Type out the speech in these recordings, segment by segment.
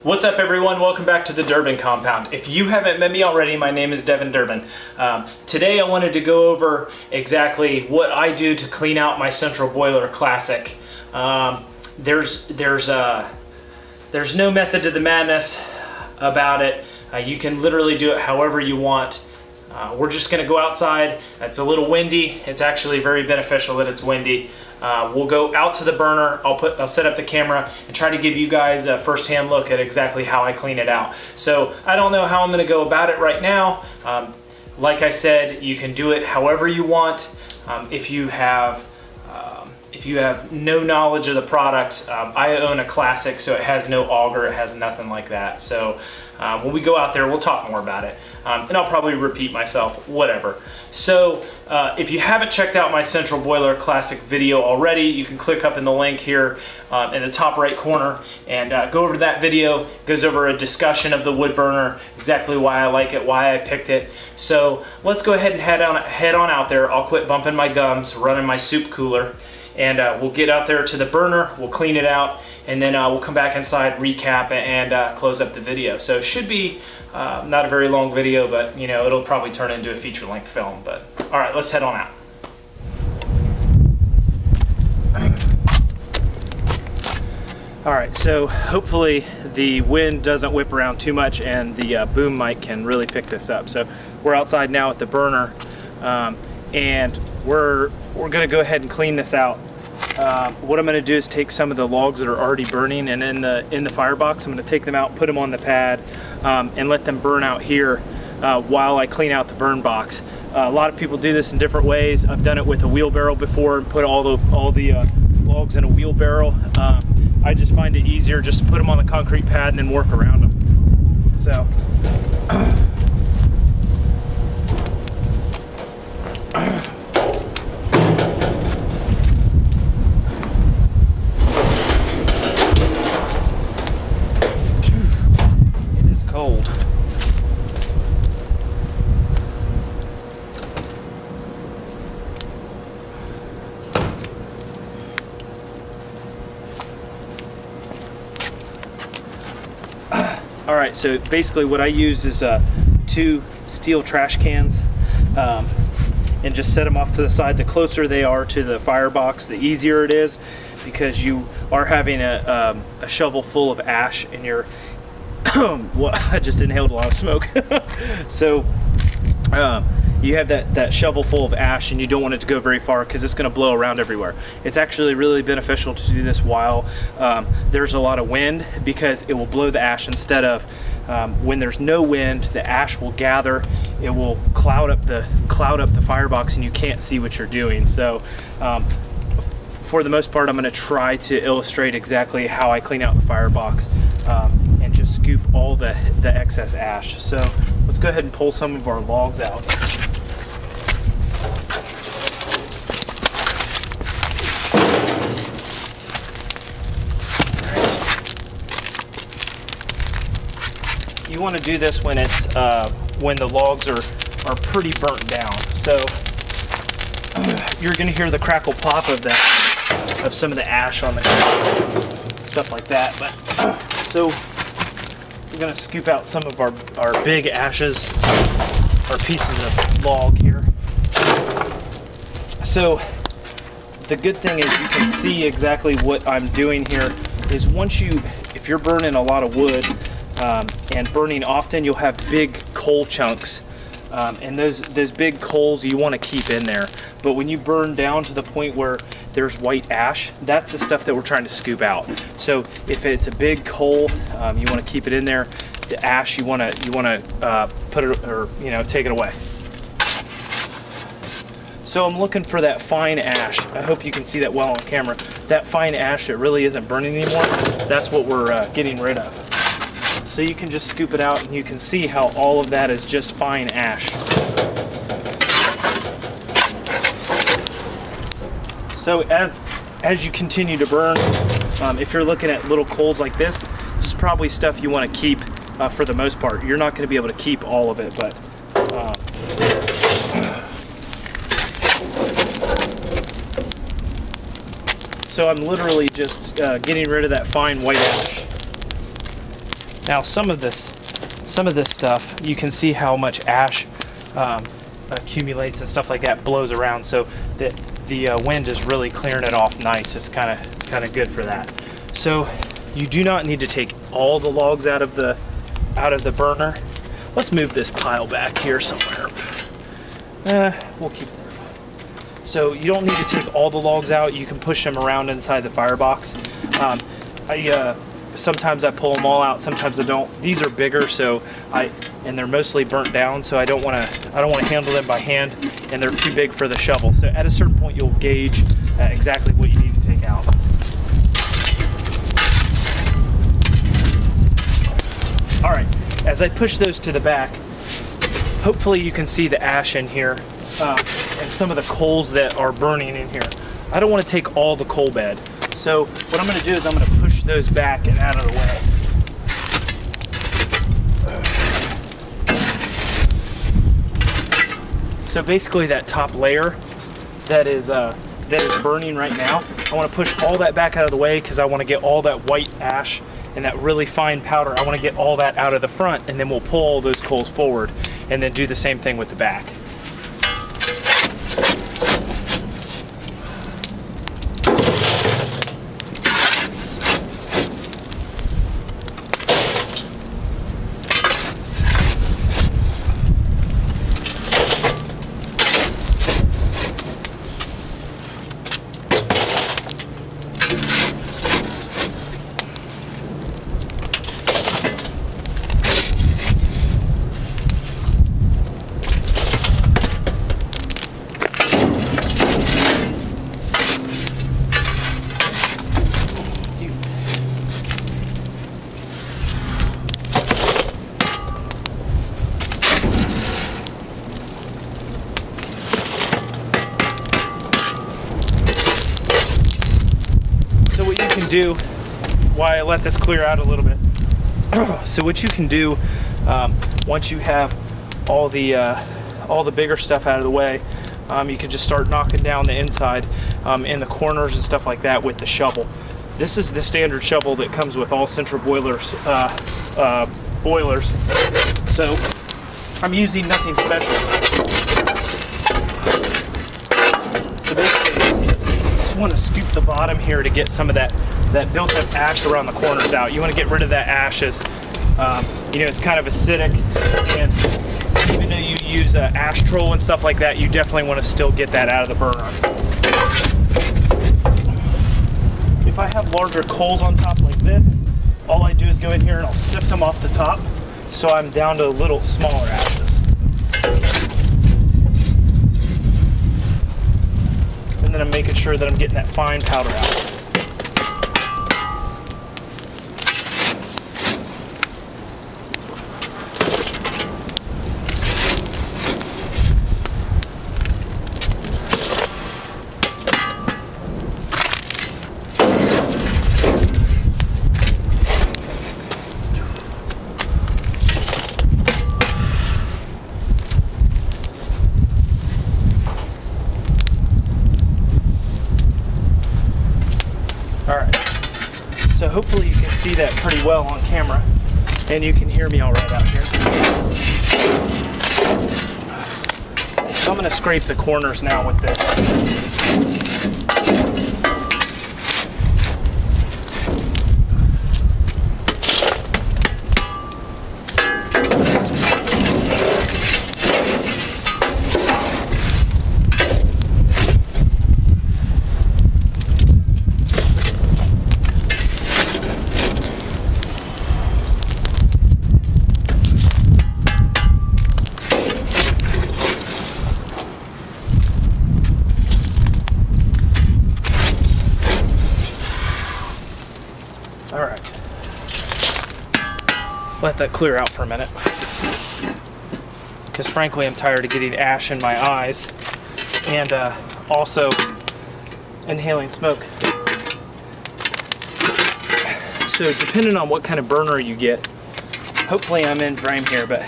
What's up everyone, welcome back to the Durbin Compound. If you haven't met me already, my name is Devin Durbin. Today I wanted to go over exactly what I do to clean out my Central Boiler Classic. There's no method to the madness about it. You can literally do it however you want. We're just going to go outside. It's a little windy. It's actually very beneficial that it's windy. We'll go out to the burner. I'll set up the camera and try to give you guys a first-hand look at exactly how I clean it out. So I don't know how I'm going to go about it right now. Like I said, you can do it however you want. If you have no knowledge of the products, I own a Classic, so it has no auger, it has nothing like that. So when we go out there, we'll talk more about it. And I'll probably repeat myself, whatever. So if you haven't checked out my Central Boiler Classic video already, you can click up in the link here in the top right corner and go over to that video. It goes over a discussion of the wood burner, exactly why I like it, why I picked it. So let's go ahead and head on out there. I'll quit bumping my gums, running my soup cooler, and we'll get out there to the burner, we'll clean it out, and then we'll come back inside, recap, and close up the video. So it should be not a very long video, but you know, it'll probably turn into a feature-length film. But all right, let's head on out. All right, so hopefully the wind doesn't whip around too much and the boom mic can really pick this up. So we're outside now at the burner, and we're gonna go ahead and clean this out. What I'm gonna do is take some of the logs that are already burning and in the firebox, I'm gonna take them out, put them on the pad, and let them burn out here while I clean out the burn box. A lot of people do this in different ways. I've done it with a wheelbarrow before and put all the logs in a wheelbarrow. I just find it easier just to put them on the concrete pad and then work around them. So. It is cold. All right, so basically what I use is 2 steel trash cans and just set them off to the side. The closer they are to the firebox, the easier it is, because you are having a shovel full of ash in your well, I just inhaled a lot of smoke. So you have that shovel full of ash and you don't want it to go very far because it's going to blow around everywhere. It's actually really beneficial to do this while there's a lot of wind, because it will blow the ash instead of when there's no wind, the ash will gather, it will cloud up the firebox and you can't see what you're doing. So for the most part, I'm going to try to illustrate exactly how I clean out the firebox and just scoop all the excess ash. So let's go ahead and pull some of our logs out. You want to do this when it's when the logs are pretty burnt down. So you're going to hear the crackle pop of some of the ash on the ground, stuff like that. But so we're going to scoop out some of our big ashes, or pieces of log here. So the good thing is you can see exactly what I'm doing here. Is if you're burning a lot of wood, and burning often, you'll have big coal chunks, and those big coals you want to keep in there. But when you burn down to the point where there's white ash, that's the stuff that we're trying to scoop out. So if it's a big coal, you want to keep it in there. The ash, you want to put it, or take it away. So I'm looking for that fine ash. I hope you can see that well on camera. That fine ash that really isn't burning anymore, that's what we're getting rid of. So you can just scoop it out and you can see how all of that is just fine ash. So as you continue to burn, if you're looking at little coals like this is probably stuff you want to keep for the most part. You're not going to be able to keep all of it, but So I'm literally just getting rid of that fine white ash. Now some of this stuff, you can see how much ash accumulates and stuff like that, blows around, so that the wind is really clearing it off nice. It's kind of good for that. So you do not need to take all the logs out of the burner. Let's move this pile back here somewhere. We'll keep it. So you don't need to take all the logs out. You can push them around inside the firebox. Sometimes I pull them all out, sometimes I don't. These are bigger, and they're mostly burnt down, so I don't want to handle them by hand, and they're too big for the shovel. So at a certain point, you'll gauge exactly what you need to take out. All right, as I push those to the back, hopefully you can see the ash in here and some of the coals that are burning in here. I don't want to take all the coal bed. So what I'm going to do is I'm going to push those back and out of the way. So basically that top layer that is burning right now, I want to push all that back out of the way because I want to get all that white ash and that really fine powder. I want to get all that out of the front, and then we'll pull all those coals forward and then do the same thing with the back. Do while I let this clear out a little bit. So what you can do once you have all the bigger stuff out of the way, you can just start knocking down the inside in the corners and stuff like that with the shovel. This is the standard shovel that comes with all Central Boilers boilers. So I'm using nothing special. So basically, just want to scoop the bottom here to get some of that built-up ash around the corners out. You want to get rid of that ash as, it's kind of acidic, and even though you use ash troll and stuff like that, you definitely want to still get that out of the burner. If I have larger coals on top like this, all I do is go in here and I'll sift them off the top, so I'm down to little smaller ashes. And then I'm making sure that I'm getting that fine powder out. Alright, so hopefully you can see that pretty well on camera, and you can hear me all right out here. So I'm going to scrape the corners now with this. Alright, let that clear out for a minute, because frankly I'm tired of getting ash in my eyes and also inhaling smoke. So depending on what kind of burner you get, hopefully I'm in frame here, but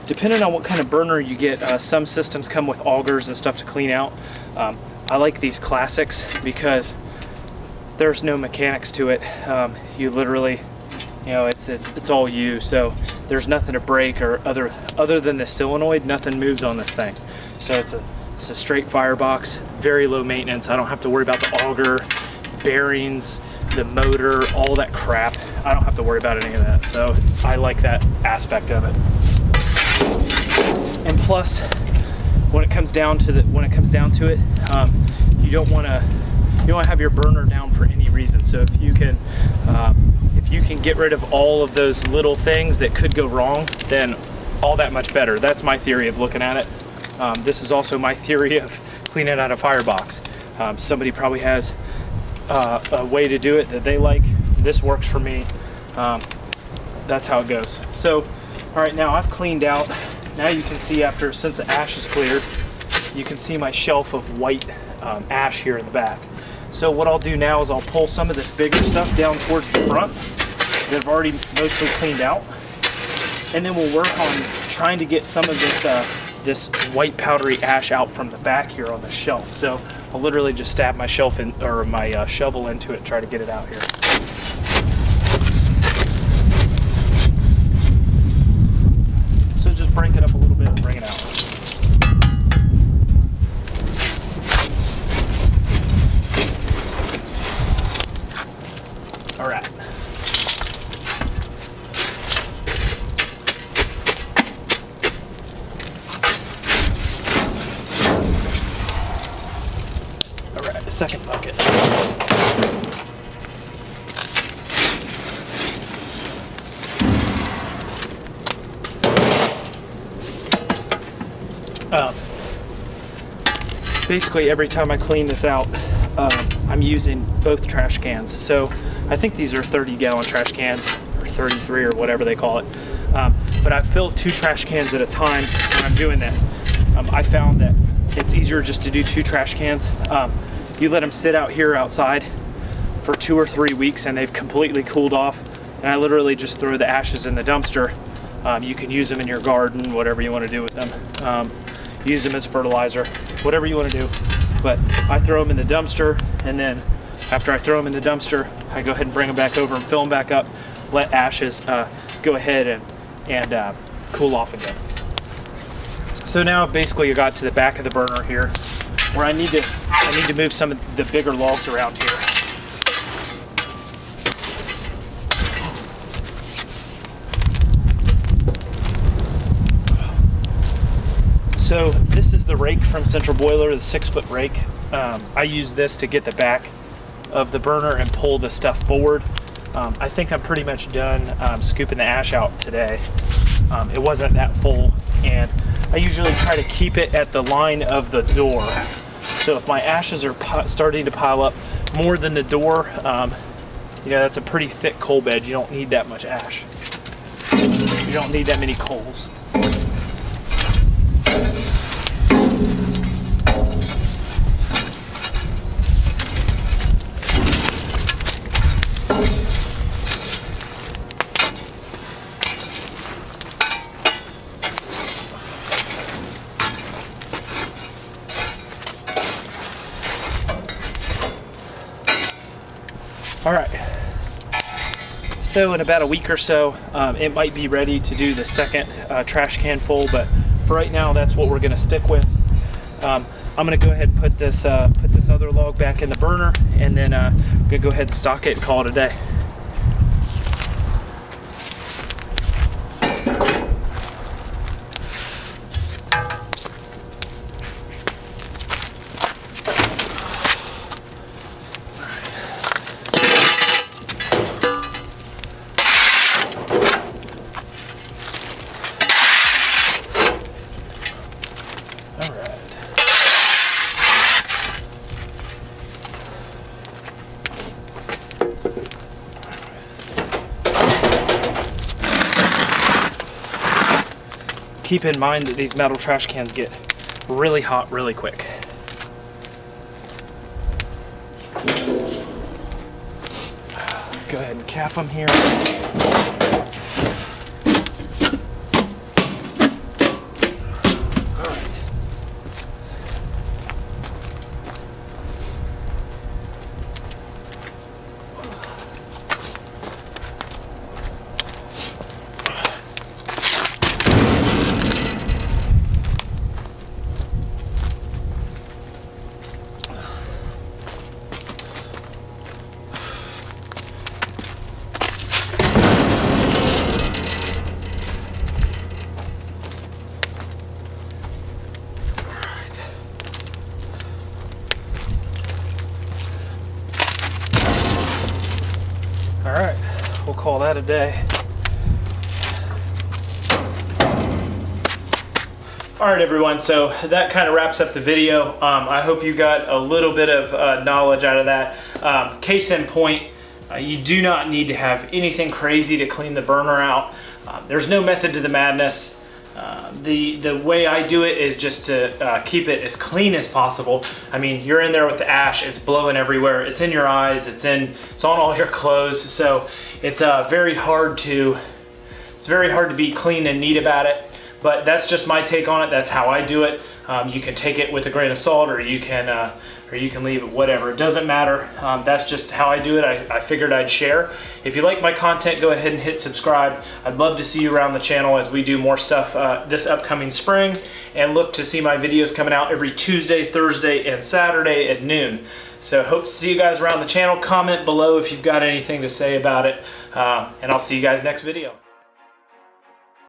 depending on what kind of burner you get, some systems come with augers and stuff to clean out. I like these classics because there's no mechanics to it. You literally, You know, it's all you, so there's nothing to break, or other than the solenoid, nothing moves on this thing. So it's a straight firebox, very low maintenance. I don't have to worry about the auger, bearings, the motor, all that crap. I don't have to worry about any of that. So I like that aspect of it. And plus, when it comes down to it, you don't want to have your burner down for any reason. So if you can get rid of all of those little things that could go wrong, then all that much better. That's my theory of looking at it. This is also my theory of cleaning out a firebox. Somebody probably has a way to do it that they like. This works for me. That's how it goes. So, all right, now I've cleaned out. Now you can see since the ash is cleared, you can see my shelf of white ash here in the back. So what I'll do now is I'll pull some of this bigger stuff down towards the front that I've already mostly cleaned out, and then we'll work on trying to get some of this white powdery ash out from the back here on the shelf. So I'll literally just stab my shovel into it and try to get it out here. So just break it up a little bit and bring it out. All right. All right, second bucket. Basically, every time I clean this out, I'm using both trash cans. So I think these are 30-gallon trash cans, or 33, or whatever they call it. But I fill 2 trash cans at a time when I'm doing this. I found that it's easier just to do 2 trash cans. You let them sit out here outside for 2 or 3 weeks and they've completely cooled off. And I literally just throw the ashes in the dumpster. You can use them in your garden, whatever you want to do with them. Use them as fertilizer, whatever you want to do. But I throw them in the dumpster, and then after I throw them in the dumpster, I go ahead and bring them back over and fill them back up, let ashes go ahead and cool off again. So now basically I got to the back of the burner here, where I need to move some of the bigger logs around here. So this is the rake from Central Boiler, the 6-foot rake. I use this to get the back of the burner and pull the stuff forward. I think I'm pretty much done scooping the ash out today. It wasn't that full, and I usually try to keep it at the line of the door. So if my ashes are starting to pile up more than the door, that's a pretty thick coal bed. You don't need that much ash. You don't need that many coals. All right, so in about a week or so, it might be ready to do the second trash can full, but for right now, that's what we're gonna stick with. I'm gonna go ahead and put this other log back in the burner, and then I'm gonna go ahead and stock it and call it a day. Keep in mind that these metal trash cans get really hot really quick. Go ahead and cap them here. All right. a day. Alright everyone, so that kind of wraps up the video. I hope you got a little bit of knowledge out of that. Case in point, you do not need to have anything crazy to clean the burner out. There's no method to the madness. The way I do it is just to keep it as clean as possible. I mean, you're in there with the ash, it's blowing everywhere, it's in your eyes, it's on all your clothes, so it's very hard to be clean and neat about it. But that's just my take on it. That's how I do it. You can take it with a grain of salt, or you can leave it, whatever. It doesn't matter. That's just how I do it. I figured I'd share. If you like my content, go ahead and hit subscribe. I'd love to see you around the channel as we do more stuff this upcoming spring, and look to see my videos coming out every Tuesday, Thursday, and Saturday at noon. So hope to see you guys around the channel. Comment below if you've got anything to say about it, and I'll see you guys next video.